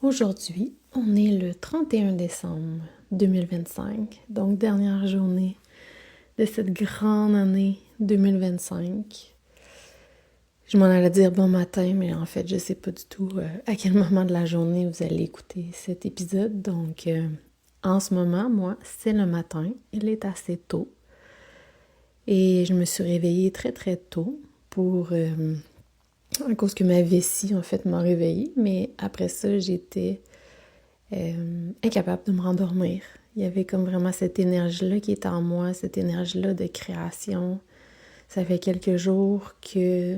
Aujourd'hui, on est le 31 décembre 2025, donc dernière journée de cette grande année 2025. Je m'en allais dire bon matin, mais en fait, je sais pas du tout à quel moment de la journée vous allez écouter cet épisode. Donc, en ce moment, moi, c'est le matin, il est assez tôt. Et je me suis réveillée très très tôt pour... à cause que ma vessie, en fait, m'a réveillée. Mais après ça, j'étais incapable de me rendormir. Il y avait comme vraiment cette énergie-là qui est en moi, cette énergie-là de création. Ça fait quelques jours que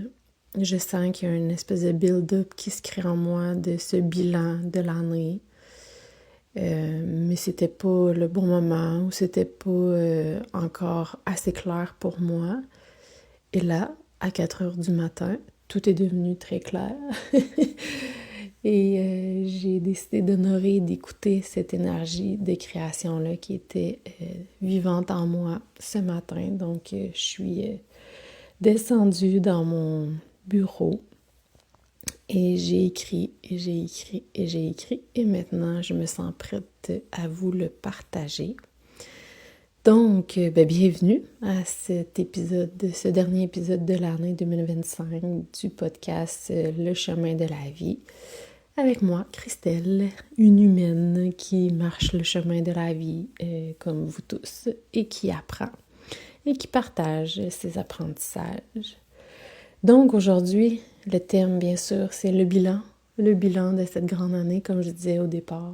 je sens qu'il y a une espèce de build-up qui se crée en moi de ce bilan de l'année. Mais c'était pas le bon moment ou c'était pas encore assez clair pour moi. Et là, à 4 heures du matin, tout est devenu très clair. Et j'ai décidé d'honorer et d'écouter cette énergie de création-là qui était vivante en moi ce matin. Donc, je suis descendue dans mon bureau et j'ai écrit, et j'ai écrit, et j'ai écrit. Et maintenant, je me sens prête à vous le partager. Donc, bienvenue à cet épisode, ce dernier épisode de l'année 2025 du podcast Le chemin de la vie. Avec moi, Christelle, une humaine qui marche le chemin de la vie comme vous tous et qui apprend et qui partage ses apprentissages. Donc aujourd'hui, le thème, bien sûr, c'est le bilan de cette grande année, comme je disais au départ.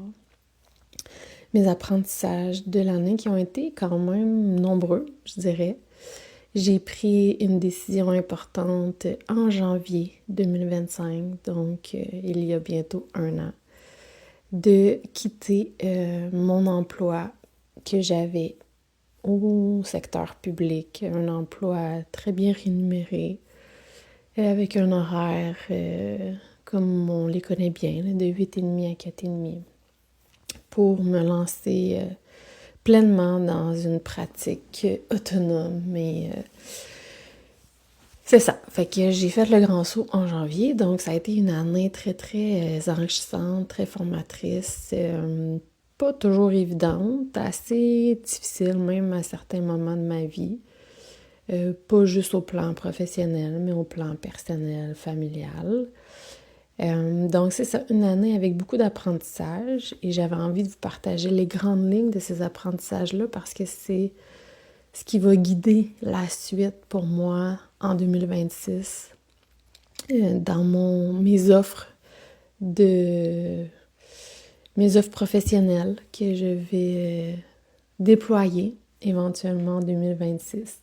Mes apprentissages de l'année qui ont été quand même nombreux, je dirais. J'ai pris une décision importante en janvier 2025, donc il y a bientôt 1 an, de quitter mon emploi que j'avais au secteur public, un emploi très bien rémunéré, avec un horaire comme on les connaît bien, de 8h30 à 4h30, pour me lancer pleinement dans une pratique autonome. Mais c'est ça. Fait que j'ai fait le grand saut en janvier. Donc, ça a été une année très, très enrichissante, très formatrice. Pas toujours évidente, assez difficile même à certains moments de ma vie. Pas juste au plan professionnel, mais au plan personnel, familial. Donc, c'est ça, une année avec beaucoup d'apprentissage et j'avais envie de vous partager les grandes lignes de ces apprentissages-là parce que c'est ce qui va guider la suite pour moi en 2026 dans mes offres professionnelles que je vais déployer éventuellement en 2026.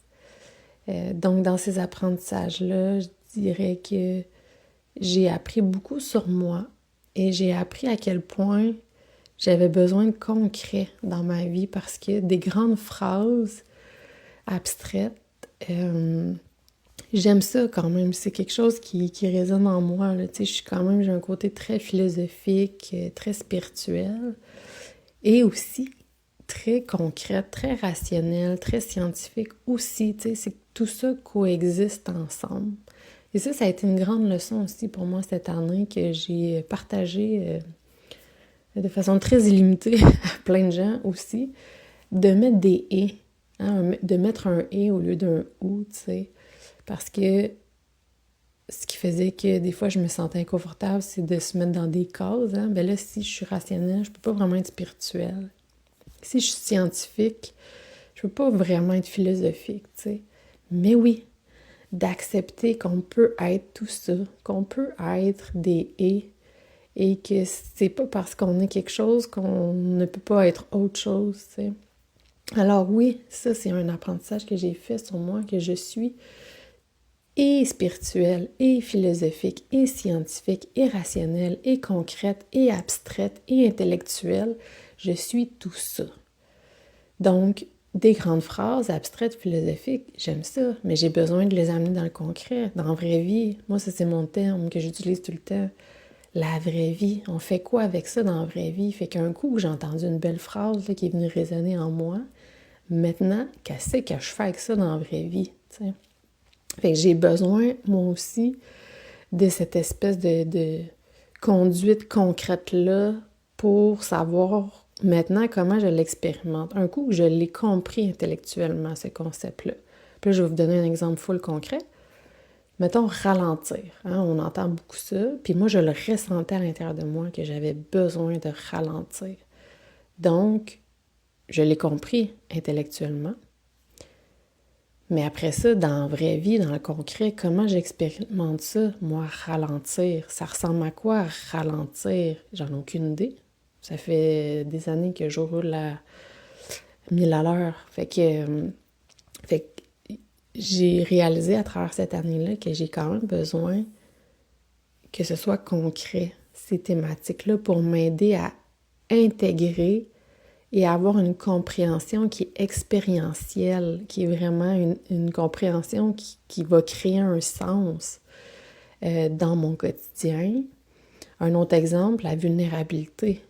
Donc, dans ces apprentissages-là, je dirais que j'ai appris beaucoup sur moi et j'ai appris à quel point j'avais besoin de concret dans ma vie parce que des grandes phrases abstraites, j'aime ça quand même. C'est quelque chose qui résonne en moi, là. Tu sais, j'ai un côté très philosophique, très spirituel et aussi très concret, très rationnel, très scientifique aussi. Tu sais, c'est que tout ça coexiste ensemble. Et ça a été une grande leçon aussi pour moi cette année que j'ai partagée de façon très illimitée à plein de gens aussi, de mettre des « et », hein, de mettre un « et » au lieu d'un « ou », tu sais. Parce que ce qui faisait que des fois je me sentais inconfortable, c'est de se mettre dans des cases. Hein. Ben là, si je suis rationnelle, je peux pas vraiment être spirituelle. Si je suis scientifique, je peux pas vraiment être philosophique, tu sais. Mais oui, d'accepter qu'on peut être tout ça, qu'on peut être des « et que c'est pas parce qu'on est quelque chose qu'on ne peut pas être autre chose, tu sais. Alors oui, ça c'est un apprentissage que j'ai fait sur moi, que je suis et spirituelle, et philosophique, et scientifique, et rationnelle, et concrète, et abstraite, et intellectuelle. Je suis tout ça. Donc, des grandes phrases abstraites, philosophiques, j'aime ça, mais j'ai besoin de les amener dans le concret, dans la vraie vie. Moi, ça, c'est mon terme que j'utilise tout le temps. La vraie vie. On fait quoi avec ça dans la vraie vie? Fait qu'un coup, j'ai entendu une belle phrase là, qui est venue résonner en moi. Maintenant, qu'est-ce que je fais avec ça dans la vraie vie? T'sais? Fait que j'ai besoin, moi aussi, de cette espèce de conduite concrète-là pour savoir maintenant comment je l'expérimente. Un coup que je l'ai compris intellectuellement, ce concept-là. Puis là, je vais vous donner un exemple full concret. Mettons, ralentir. Hein, on entend beaucoup ça. Puis moi, je le ressentais à l'intérieur de moi que j'avais besoin de ralentir. Donc, je l'ai compris intellectuellement. Mais après ça, dans la vraie vie, dans le concret, comment j'expérimente ça, moi, ralentir? Ça ressemble à quoi, ralentir? J'en ai aucune idée. Ça fait des années que je roule à 1000 à l'heure. Fait que j'ai réalisé à travers cette année-là que j'ai quand même besoin que ce soit concret, ces thématiques-là, pour m'aider à intégrer et avoir une compréhension qui est expérientielle, qui est vraiment une compréhension qui va créer un sens dans mon quotidien. Un autre exemple, la vulnérabilité.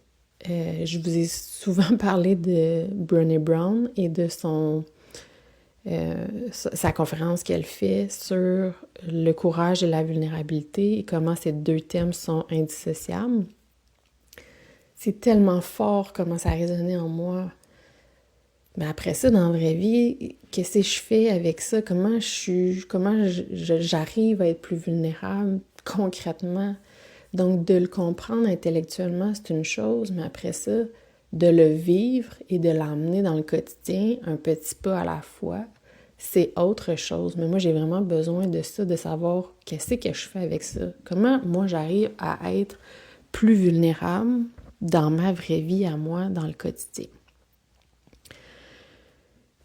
Je vous ai souvent parlé de Brené Brown et de sa conférence qu'elle fait sur le courage et la vulnérabilité et comment ces deux thèmes sont indissociables. C'est tellement fort comment ça a résonné en moi. Mais après ça, dans la vraie vie, qu'est-ce que je fais avec ça? Comment j'arrive à être plus vulnérable concrètement? Donc, de le comprendre intellectuellement, c'est une chose, mais après ça, de le vivre et de l'emmener dans le quotidien, un petit pas à la fois, c'est autre chose. Mais moi, j'ai vraiment besoin de ça, de savoir qu'est-ce que je fais avec ça. Comment moi, j'arrive à être plus vulnérable dans ma vraie vie à moi, dans le quotidien.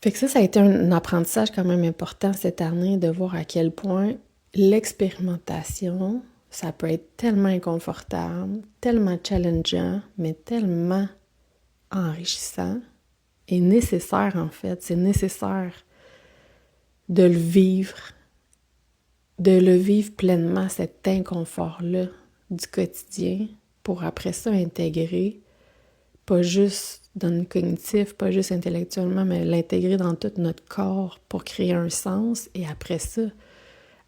Fait que ça a été un apprentissage quand même important cette année, de voir à quel point l'expérimentation, ça peut être tellement inconfortable, tellement challengeant, mais tellement enrichissant et nécessaire en fait. C'est nécessaire de le vivre pleinement, cet inconfort-là du quotidien, pour après ça intégrer, pas juste dans le cognitif, pas juste intellectuellement, mais l'intégrer dans tout notre corps pour créer un sens et après ça,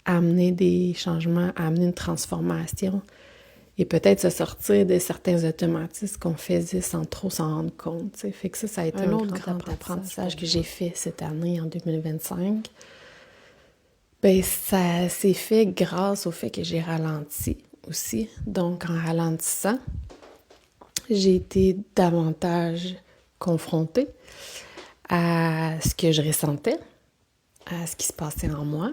amener des changements, amener une transformation et peut-être se sortir de certains automatismes qu'on faisait sans trop s'en rendre compte. T'sais. Fait que ça a été un autre grand apprentissage que j'ai fait cette année, en 2025. Ben, ça s'est fait grâce au fait que j'ai ralenti aussi. Donc, en ralentissant, j'ai été davantage confrontée à ce que je ressentais, à ce qui se passait en moi.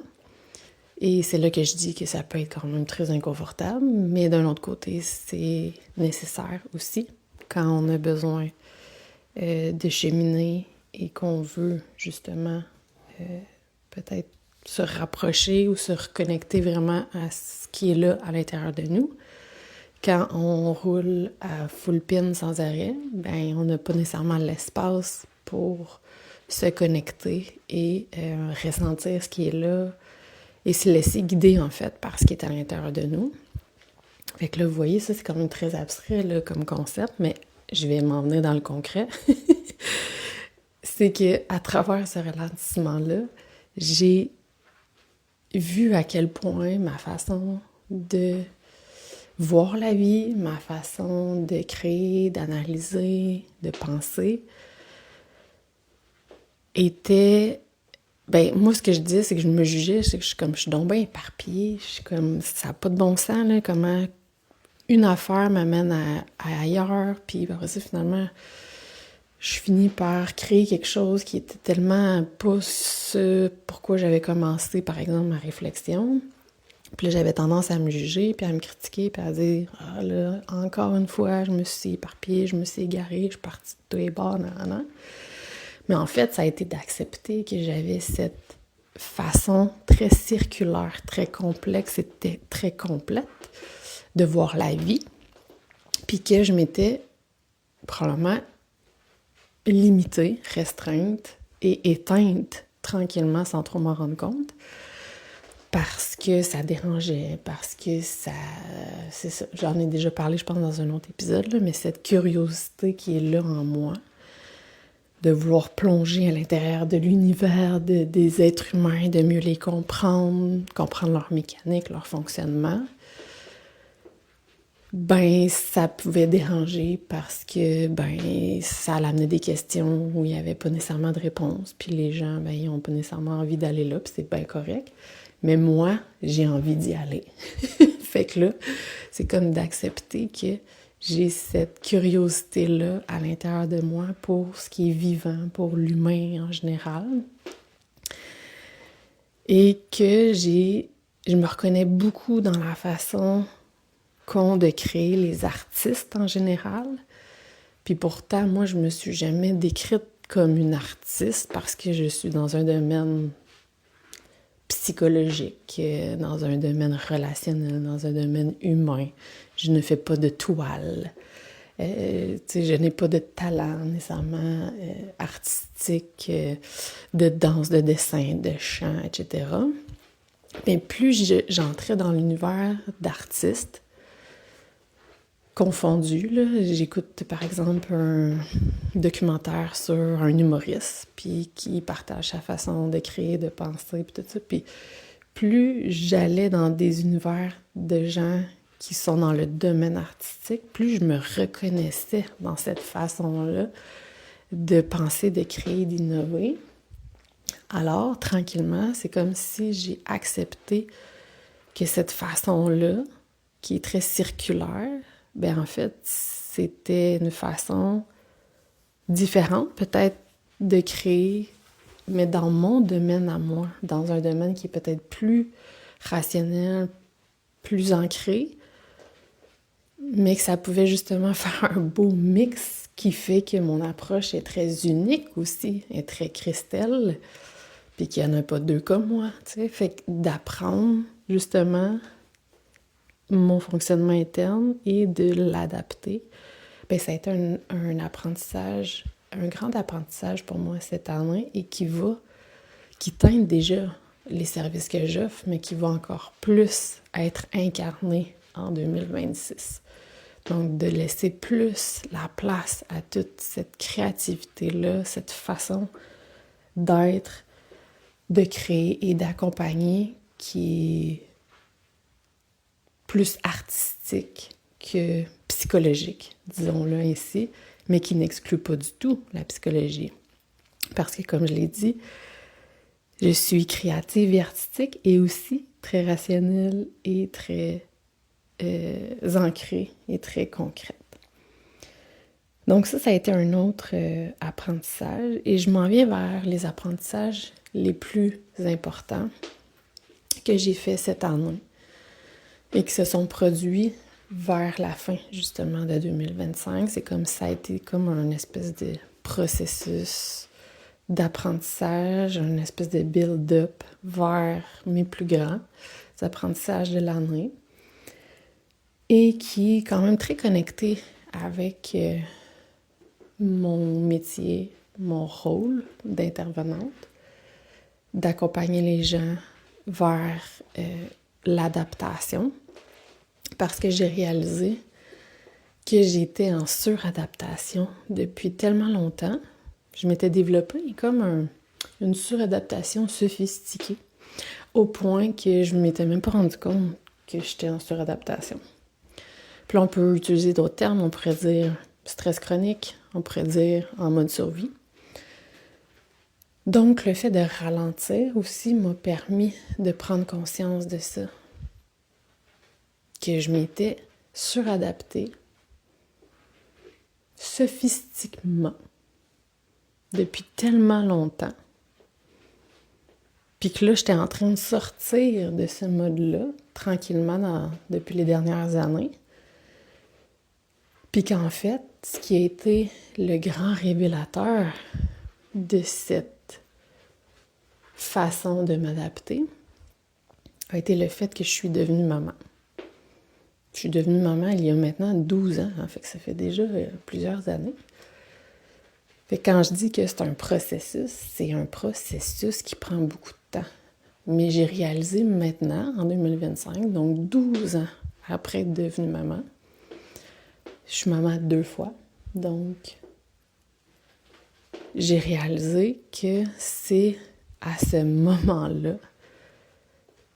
Et c'est là que je dis que ça peut être quand même très inconfortable, mais d'un autre côté, c'est nécessaire aussi quand on a besoin de cheminer et qu'on veut justement peut-être se rapprocher ou se reconnecter vraiment à ce qui est là à l'intérieur de nous. Quand on roule à full pin sans arrêt, ben on n'a pas nécessairement l'espace pour se connecter et ressentir ce qui est là et se laisser guider en fait par ce qui est à l'intérieur de nous. Fait que là, vous voyez, ça c'est quand même très abstrait là, comme concept, mais je vais m'en venir dans le concret. C'est qu'à travers ce ralentissement-là, j'ai vu à quel point ma façon de voir la vie, ma façon de créer, d'analyser, de penser, était... Ben, moi, ce que je disais, c'est que je me jugeais, c'est que je suis donc bien éparpillée, je suis comme, ça n'a pas de bon sens, là, comment une affaire m'amène à ailleurs, puis après ça, finalement, je finis par créer quelque chose qui était tellement pas ce pourquoi j'avais commencé, par exemple, ma réflexion. Puis là, j'avais tendance à me juger, puis à me critiquer, puis à dire « Ah là, encore une fois, je me suis éparpillée, je me suis égarée, je suis partie de tous les bords, nan. » Mais en fait, ça a été d'accepter que j'avais cette façon très circulaire, très complexe et très complète de voir la vie, puis que je m'étais probablement limitée, restreinte et éteinte tranquillement sans trop m'en rendre compte. Parce que ça dérangeait, parce que ça... C'est ça, j'en ai déjà parlé, je pense, dans un autre épisode, là, mais cette curiosité qui est là en moi, de vouloir plonger à l'intérieur de l'univers des êtres humains, de mieux les comprendre leur mécanique, leur fonctionnement, ben ça pouvait déranger parce que ben ça amenait des questions où il n'y avait pas nécessairement de réponse. Puis les gens, ben ils n'ont pas nécessairement envie d'aller là, puis c'est bien correct. Mais moi, j'ai envie d'y aller. Fait que là, c'est comme d'accepter que j'ai cette curiosité-là à l'intérieur de moi pour ce qui est vivant, pour l'humain en général. Et que je me reconnais beaucoup dans la façon qu'ont de créer les artistes en général. Puis pourtant, moi, je me suis jamais décrite comme une artiste parce que je suis dans un domaine psychologique, dans un domaine relationnel, dans un domaine humain. Je ne fais pas de toile. Je n'ai pas de talent nécessairement artistique, de danse, de dessin, de chant, etc. Mais plus j'entrais dans l'univers d'artistes, confondus, là, j'écoute par exemple un documentaire sur un humoriste, puis qui partage sa façon de créer, de penser, puis tout ça. Puis plus j'allais dans des univers de gens qui sont dans le domaine artistique, plus je me reconnaissais dans cette façon-là de penser, de créer, d'innover. Alors, tranquillement, c'est comme si j'ai accepté que cette façon-là, qui est très circulaire, ben en fait, c'était une façon différente, peut-être, de créer, mais dans mon domaine à moi, dans un domaine qui est peut-être plus rationnel, plus ancré, mais que ça pouvait justement faire un beau mix qui fait que mon approche est très unique aussi, est très Christelle, puis qu'il n'y en a pas deux comme moi, tu sais. Fait que d'apprendre, justement, mon fonctionnement interne et de l'adapter, ben ça a été un apprentissage, un grand apprentissage pour moi cette année et qui teinte déjà les services que j'offre, mais qui va encore plus être incarné en 2026. Donc, de laisser plus la place à toute cette créativité-là, cette façon d'être, de créer et d'accompagner qui est plus artistique que psychologique, disons-le ainsi, mais qui n'exclut pas du tout la psychologie. Parce que, comme je l'ai dit, je suis créative et artistique et aussi très rationnelle et très ancrée et très concrète. Donc ça a été un autre apprentissage et je m'en viens vers les apprentissages les plus importants que j'ai fait cette année et qui se sont produits vers la fin, justement, de 2025. C'est comme ça a été comme un espèce de processus d'apprentissage, une espèce de build-up vers mes plus grands apprentissages de l'année et qui est quand même très connecté avec mon métier, mon rôle d'intervenante, d'accompagner les gens vers l'adaptation, parce que j'ai réalisé que j'étais en suradaptation depuis tellement longtemps. Je m'étais développée comme une suradaptation sophistiquée, au point que je ne m'étais même pas rendu compte que j'étais en suradaptation. Puis là, on peut utiliser d'autres termes, on pourrait dire stress chronique, on pourrait dire en mode survie. Donc, le fait de ralentir aussi m'a permis de prendre conscience de ça, que je m'étais suradaptée sophistiquement depuis tellement longtemps. Puis que là, j'étais en train de sortir de ce mode-là, tranquillement, depuis les dernières années. Puis qu'en fait, ce qui a été le grand révélateur de cette façon de m'adapter a été le fait que je suis devenue maman. Je suis devenue maman il y a maintenant 12 ans, en fait que ça fait déjà plusieurs années. Fait que quand je dis que c'est un processus qui prend beaucoup de temps. Mais j'ai réalisé maintenant, en 2025, donc 12 ans après être devenue maman, je suis maman 2 fois, donc j'ai réalisé que c'est à ce moment-là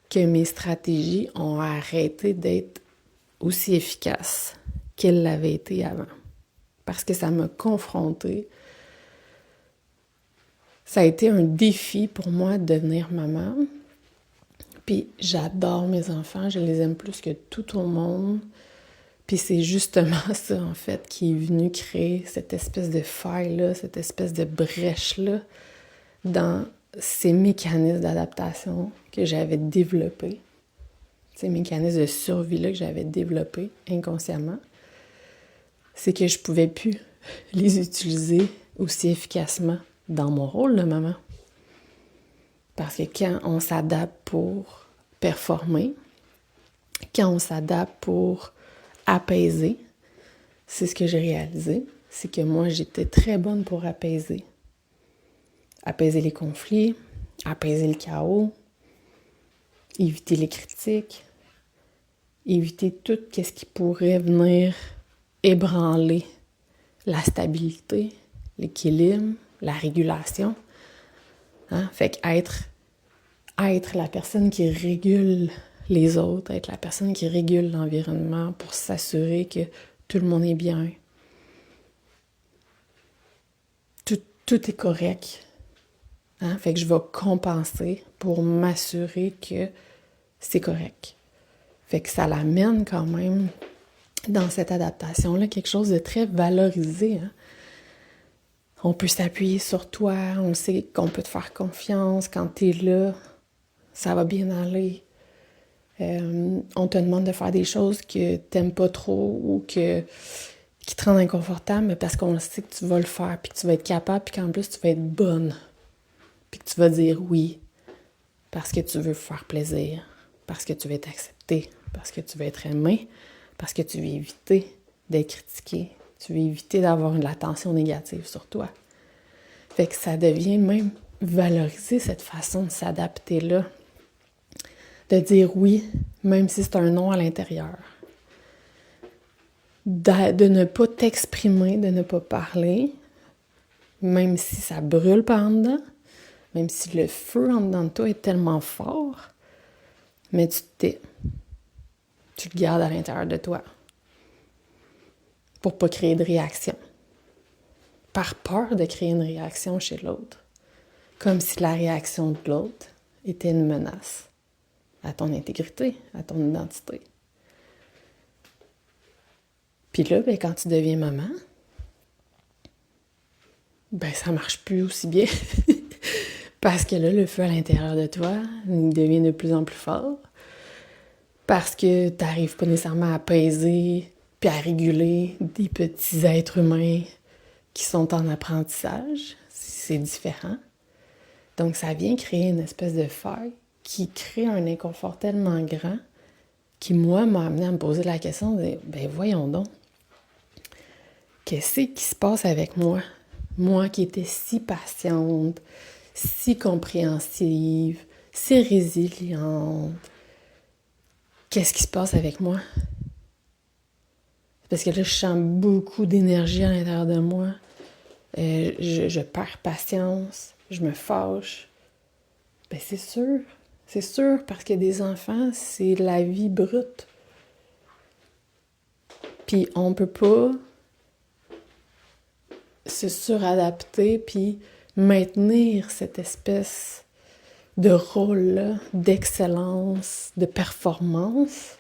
que mes stratégies ont arrêté d'être aussi efficace qu'elle l'avait été avant. Parce que ça m'a confrontée. Ça a été un défi pour moi de devenir maman. Puis j'adore mes enfants, je les aime plus que tout au monde. Puis c'est justement ça, en fait, qui est venu créer cette espèce de faille-là, cette espèce de brèche-là dans ces mécanismes d'adaptation que j'avais développés, ces mécanismes de survie-là que j'avais développés inconsciemment. C'est que je pouvais plus les utiliser aussi efficacement dans mon rôle de maman. Parce que quand on s'adapte pour performer, quand on s'adapte pour apaiser, c'est ce que j'ai réalisé, c'est que moi, j'étais très bonne pour apaiser. Apaiser les conflits, apaiser le chaos, éviter les critiques, éviter tout ce qui pourrait venir ébranler la stabilité, l'équilibre, la régulation. Hein? Fait qu'être la personne qui régule les autres, être la personne qui régule l'environnement pour s'assurer que tout le monde est bien. Tout est correct. Hein? Fait que je vais compenser pour m'assurer que c'est correct. Fait que ça l'amène quand même dans cette adaptation-là quelque chose de très valorisé. Hein? On peut s'appuyer sur toi, on sait qu'on peut te faire confiance. Quand tu es là, ça va bien aller. On te demande de faire des choses que t'aimes pas trop ou qui te rendent inconfortable, mais parce qu'on sait que tu vas le faire, puis que tu vas être capable, puis qu'en plus tu vas être bonne, puis que tu vas dire oui, parce que tu veux faire plaisir, parce que tu veux être accepté, parce que tu veux être aimé, parce que tu veux éviter d'être critiqué, tu veux éviter d'avoir de l'attention négative sur toi. Fait que ça devient même valoriser cette façon de s'adapter là, de dire oui, même si c'est un non à l'intérieur. De ne pas t'exprimer, de ne pas parler, même si ça brûle par en dedans, même si le feu en dedans de toi est tellement fort, mais tu te tais. Tu le gardes à l'intérieur de toi pour pas créer de réaction. Par peur de créer une réaction chez l'autre. Comme si la réaction de l'autre était une menace à ton intégrité, à ton identité. Puis là, quand tu deviens maman, ça marche plus aussi bien. Parce que là, le feu à l'intérieur de toi, il devient de plus en plus fort. Parce que tu n'arrives pas nécessairement à apaiser puis à réguler des petits êtres humains qui sont en apprentissage. C'est différent. Donc, ça vient créer une espèce de faille qui crée un inconfort tellement grand qui, moi, m'a amené à me poser la question de « voyons donc, qu'est-ce qui se passe avec moi? Moi qui étais si patiente, si compréhensive, si résiliente. Qu'est-ce qui se passe avec moi? » Parce que là, je sens beaucoup d'énergie à l'intérieur de moi. Je perds patience, je me fâche. C'est sûr, parce que des enfants, c'est la vie brute. Puis on peut pas se suradapter puis maintenir cette espèce de rôle-là, d'excellence, de performance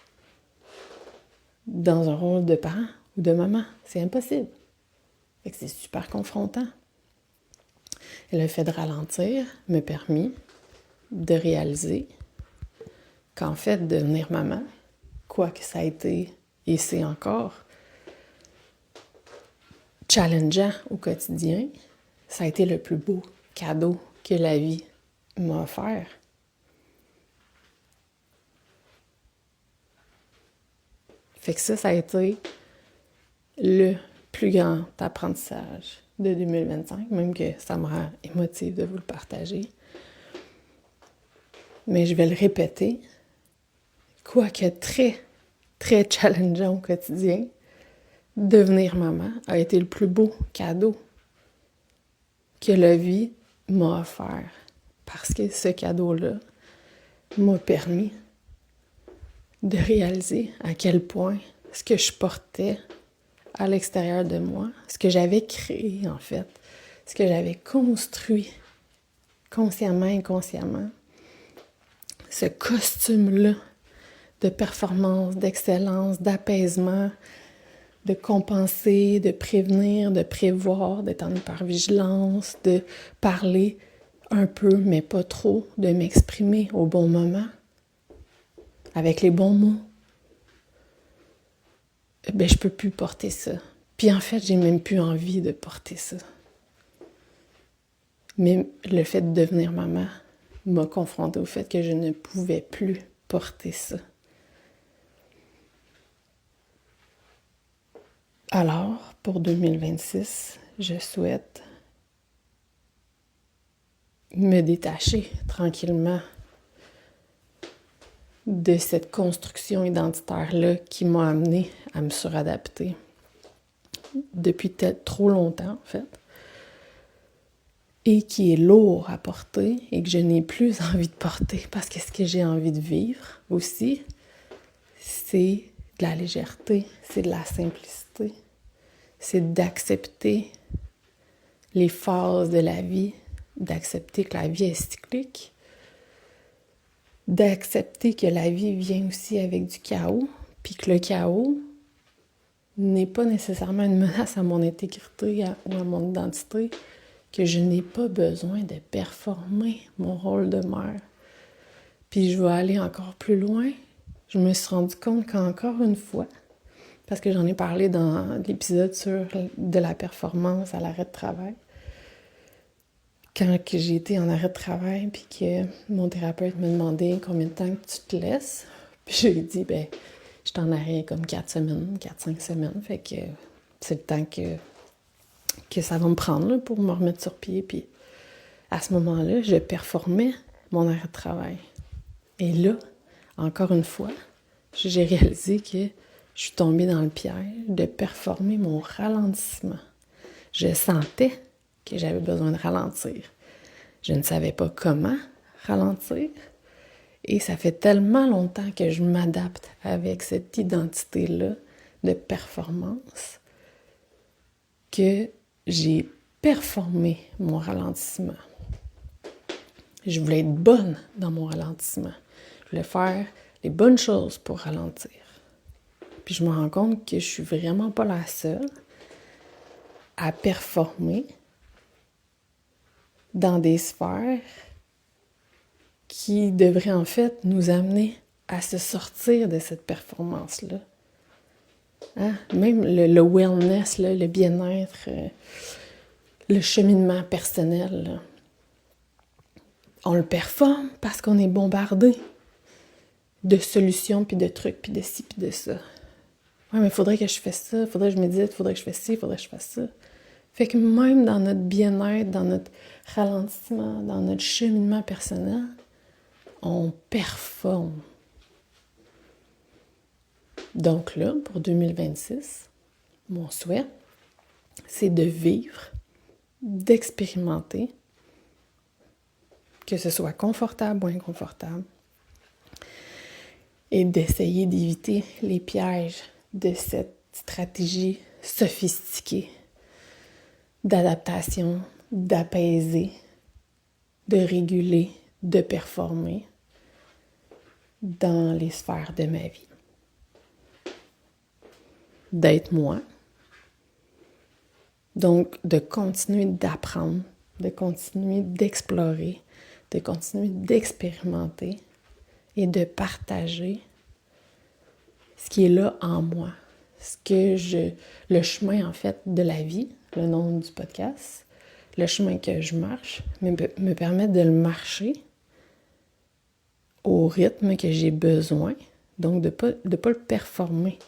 dans un rôle de parent ou de maman. C'est impossible. Fait que c'est super confrontant. Et le fait de ralentir m'a permis de réaliser qu'en fait, devenir maman, quoi que ça a été et c'est encore challengeant au quotidien, ça a été le plus beau cadeau que la vie m'a offert. Fait que ça a été le plus grand apprentissage de 2025, même que ça me rend émotive de vous le partager. Mais je vais le répéter, quoique très, très challengeant au quotidien, devenir maman a été le plus beau cadeau que la vie m'a offert. Parce que ce cadeau-là m'a permis de réaliser à quel point ce que je portais à l'extérieur de moi, ce que j'avais créé en fait, ce que j'avais construit consciemment, inconsciemment, ce costume-là de performance, d'excellence, d'apaisement, de compenser, de prévenir, de prévoir, d'être en hypervigilance, de parler un peu, mais pas trop, de m'exprimer au bon moment, avec les bons mots. Je peux plus porter ça. Puis en fait, j'ai même plus envie de porter ça. Mais le fait de devenir maman m'a confrontée au fait que je ne pouvais plus porter ça. Alors, pour 2026, je souhaite me détacher tranquillement de cette construction identitaire-là qui m'a amenée à me suradapter depuis peut-être trop longtemps, en fait, et qui est lourd à porter et que je n'ai plus envie de porter parce que ce que j'ai envie de vivre aussi, c'est de la légèreté, c'est de la simplicité, c'est d'accepter les phases de la vie, d'accepter que la vie est cyclique, d'accepter que la vie vient aussi avec du chaos, puis que le chaos n'est pas nécessairement une menace à mon intégrité ou à mon identité, que je n'ai pas besoin de performer mon rôle de mère. Puis je vais aller encore plus loin. Je me suis rendu compte qu'encore une fois, parce que j'en ai parlé dans l'épisode sur de la performance à l'arrêt de travail, quand j'ai été en arrêt de travail puis que mon thérapeute me demandait combien de temps que tu te laisses, puis j'ai dit, je t'en arrête comme 4-5 semaines, fait que c'est le temps que ça va me prendre là, pour me remettre sur pied. Puis à ce moment-là, je performais mon arrêt de travail. Et là, encore une fois, j'ai réalisé que je suis tombée dans le piège de performer mon ralentissement. Je sentais que j'avais besoin de ralentir. Je ne savais pas comment ralentir. Et ça fait tellement longtemps que je m'adapte avec cette identité-là de performance que j'ai performé mon ralentissement. Je voulais être bonne dans mon ralentissement. Je voulais faire les bonnes choses pour ralentir. Puis je me rends compte que je suis vraiment pas la seule à performer dans des sphères qui devraient en fait nous amener à se sortir de cette performance-là. Hein? Même le wellness, là, le bien-être, le cheminement personnel, là. On le performe parce qu'on est bombardé de solutions, puis de trucs, puis de ci, puis de ça. Ouais, mais il faudrait que je fasse ça, il faudrait que je médite, il faudrait que je fasse ci, il faudrait que je fasse ça. Fait que même dans notre bien-être, dans notre ralentissement, dans notre cheminement personnel, on performe. Donc là, pour 2026, mon souhait, c'est de vivre, d'expérimenter, que ce soit confortable ou inconfortable, et d'essayer d'éviter les pièges de cette stratégie sophistiquée d'adaptation, d'apaiser, de réguler, de performer dans les sphères de ma vie. D'être moi. Donc, de continuer d'apprendre, de continuer d'explorer, de continuer d'expérimenter et de partager ce qui est là en moi. Le chemin, en fait, de la vie, le nom du podcast, le chemin que je marche, me permet de le marcher au rythme que j'ai besoin, donc de pas le performer.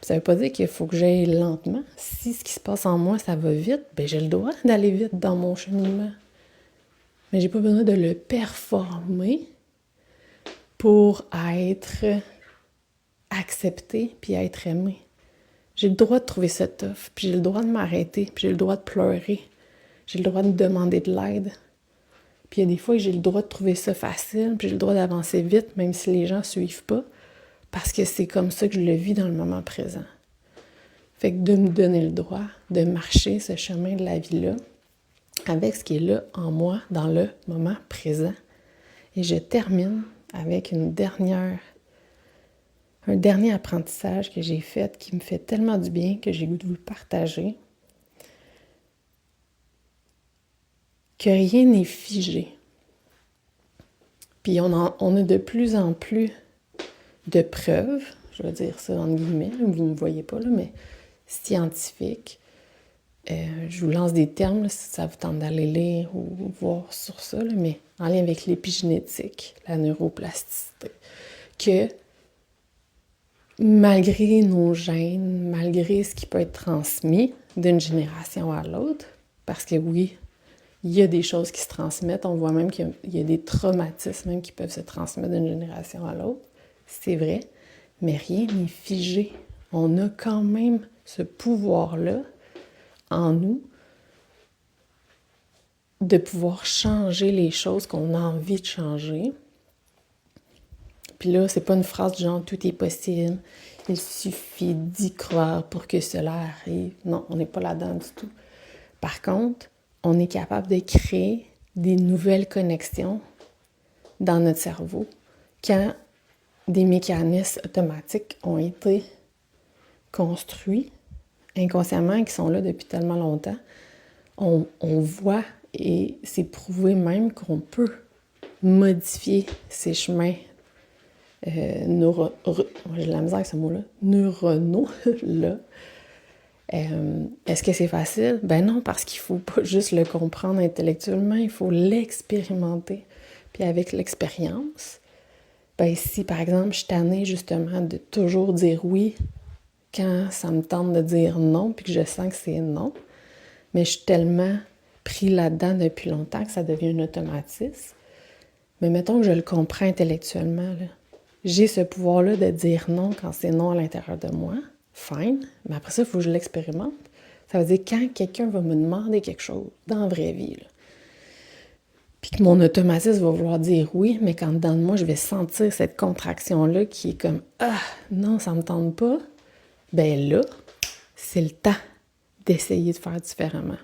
Ça veut pas dire qu'il faut que j'aille lentement. Si ce qui se passe en moi, ça va vite, j'ai le droit d'aller vite dans mon cheminement. Mais j'ai pas besoin de le performer pour être accepté puis être aimé. J'ai le droit de trouver ça tough, puis j'ai le droit de m'arrêter, puis j'ai le droit de pleurer. J'ai le droit de demander de l'aide. Puis il y a des fois que j'ai le droit de trouver ça facile, puis j'ai le droit d'avancer vite, même si les gens ne suivent pas. parce que c'est comme ça que je le vis dans le moment présent. Fait que de me donner le droit de marcher ce chemin de la vie-là avec ce qui est là en moi dans le moment présent. Et je termine avec un dernier apprentissage que j'ai fait qui me fait tellement du bien que j'ai goût de vous le partager. Que rien n'est figé. Puis on a de plus en plus de preuves, je vais dire ça entre guillemets, vous ne me voyez pas là, mais scientifiques. Je vous lance des termes là, si ça vous tente d'aller lire ou voir sur ça, là, mais en lien avec l'épigénétique, la neuroplasticité, que malgré nos gènes, malgré ce qui peut être transmis d'une génération à l'autre, parce que oui, il y a des choses qui se transmettent, on voit même qu'il y a des traumatismes même qui peuvent se transmettre d'une génération à l'autre, c'est vrai, mais rien n'est figé. On a quand même ce pouvoir-là en nous de pouvoir changer les choses qu'on a envie de changer. Puis là, c'est pas une phrase du genre « tout est possible », il suffit d'y croire pour que cela arrive. Non, on n'est pas là-dedans du tout. Par contre, on est capable de créer des nouvelles connexions dans notre cerveau quand des mécanismes automatiques ont été construits inconsciemment, qui sont là depuis tellement longtemps. On voit, et c'est prouvé même qu'on peut modifier ces chemins j'ai de la misère avec ce mot-là, neuronaux, là. Est-ce que c'est facile? Ben non, parce qu'il faut pas juste le comprendre intellectuellement, il faut l'expérimenter. Puis avec l'expérience, ben si par exemple je suis tannée justement de toujours dire oui quand ça me tente de dire non, puis que je sens que c'est non, mais je suis tellement pris là-dedans depuis longtemps que ça devient un automatisme. Mais mettons que je le comprends intellectuellement, là. J'ai ce pouvoir-là de dire non quand c'est non à l'intérieur de moi. Fine. Mais après ça, il faut que je l'expérimente. Ça veut dire quand quelqu'un va me demander quelque chose dans la vraie vie, là, puis que mon automatisme va vouloir dire oui, mais quand dedans de moi, je vais sentir cette contraction-là qui est comme « Ah, non, ça me tente pas », ben là, c'est le temps d'essayer de faire différemment.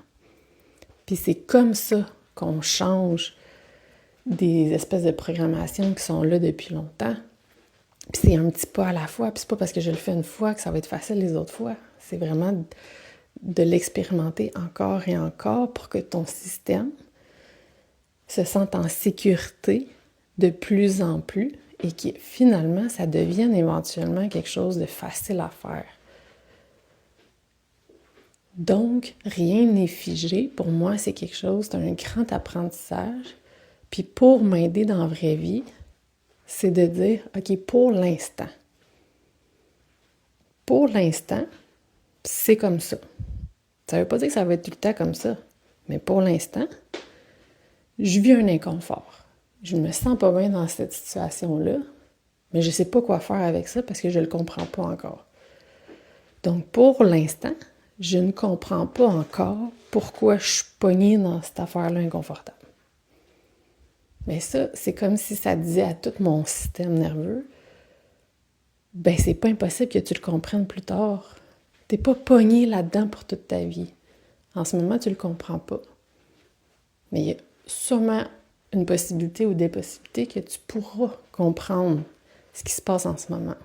Puis c'est comme ça qu'on change des espèces de programmations qui sont là depuis longtemps. Puis c'est un petit pas à la fois, puis c'est pas parce que je le fais une fois que ça va être facile les autres fois. C'est vraiment de l'expérimenter encore et encore pour que ton système se sente en sécurité de plus en plus et que finalement, ça devienne éventuellement quelque chose de facile à faire. Donc, rien n'est figé. Pour moi, c'est quelque chose, c'est un grand apprentissage. Puis pour m'aider dans la vraie vie, c'est de dire, OK, pour l'instant, c'est comme ça. Ça ne veut pas dire que ça va être tout le temps comme ça, mais pour l'instant, je vis un inconfort. Je ne me sens pas bien dans cette situation-là, mais je ne sais pas quoi faire avec ça parce que je ne le comprends pas encore. Donc, pour l'instant, je ne comprends pas encore pourquoi je suis pognée dans cette affaire-là inconfortable. Mais ça, c'est comme si ça disait à tout mon système nerveux, ben c'est pas impossible que tu le comprennes plus tard. T'es pas pogné là-dedans pour toute ta vie. En ce moment, tu le comprends pas. Mais il y a sûrement une possibilité ou des possibilités que tu pourras comprendre ce qui se passe en ce moment.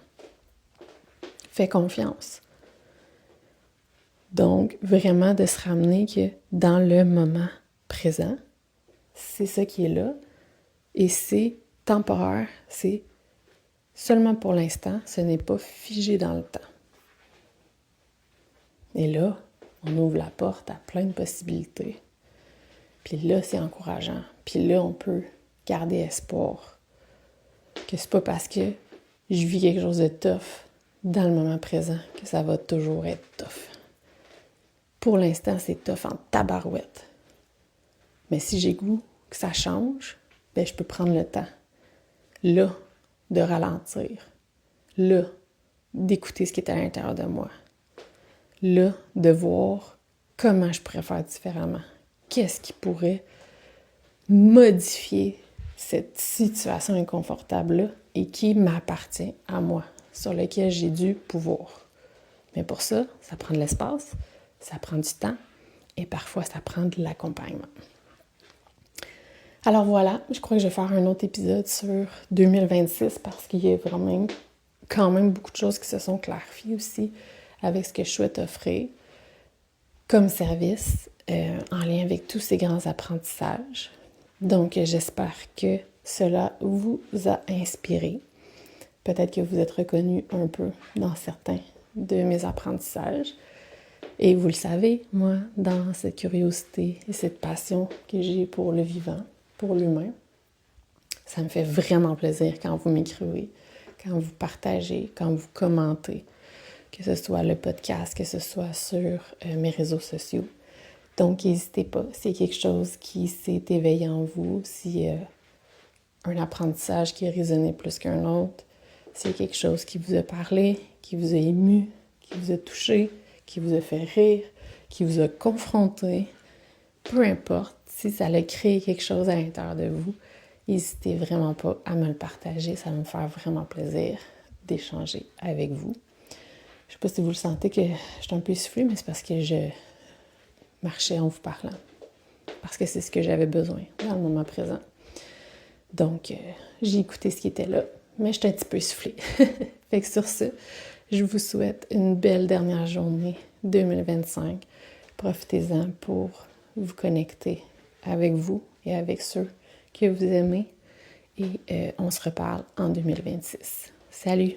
Fais confiance. Donc, vraiment de se ramener que dans le moment présent, c'est ça qui est là. Et c'est temporaire, c'est seulement pour l'instant, ce n'est pas figé dans le temps. Et là, on ouvre la porte à plein de possibilités. Puis là, c'est encourageant. Puis là, on peut garder espoir. Que c'est pas parce que je vis quelque chose de tough dans le moment présent que ça va toujours être tough. Pour l'instant, c'est tough en tabarouette. Mais si j'ai goût que ça change, ben je peux prendre le temps, là, de ralentir, là, d'écouter ce qui est à l'intérieur de moi, là, de voir comment je pourrais faire différemment. Qu'est-ce qui pourrait modifier cette situation inconfortable-là et qui m'appartient à moi sur lequel j'ai du pouvoir. Mais pour ça, ça prend de l'espace, ça prend du temps et parfois ça prend de l'accompagnement. Alors voilà, je crois que je vais faire un autre épisode sur 2026 parce qu'il y a vraiment quand même beaucoup de choses qui se sont clarifiées aussi avec ce que je souhaite offrir comme service en lien avec tous ces grands apprentissages. Donc, j'espère que cela vous a inspiré. Peut-être que vous êtes reconnu un peu dans certains de mes apprentissages. Et vous le savez, moi, dans cette curiosité et cette passion que j'ai pour le vivant, pour l'humain, ça me fait vraiment plaisir quand vous m'écrivez, quand vous partagez, quand vous commentez, que ce soit le podcast, que ce soit sur mes réseaux sociaux. Donc, n'hésitez pas, s'il y a quelque chose qui s'est éveillé en vous, s'il y a un apprentissage qui a résonné plus qu'un autre, s'il y a quelque chose qui vous a parlé, qui vous a ému, qui vous a touché, qui vous a fait rire, qui vous a confronté, peu importe, si ça a créé quelque chose à l'intérieur de vous, n'hésitez vraiment pas à me le partager, ça va me faire vraiment plaisir d'échanger avec vous. Je ne sais pas si vous le sentez que je suis un peu essoufflée, mais c'est parce que je marchais en vous parlant. Parce que c'est ce que j'avais besoin dans le moment présent. Donc, j'ai écouté ce qui était là, mais j'étais un petit peu essoufflée. Fait que sur ce, je vous souhaite une belle dernière journée 2025. Profitez-en pour vous connecter avec vous et avec ceux que vous aimez. Et on se reparle en 2026. Salut!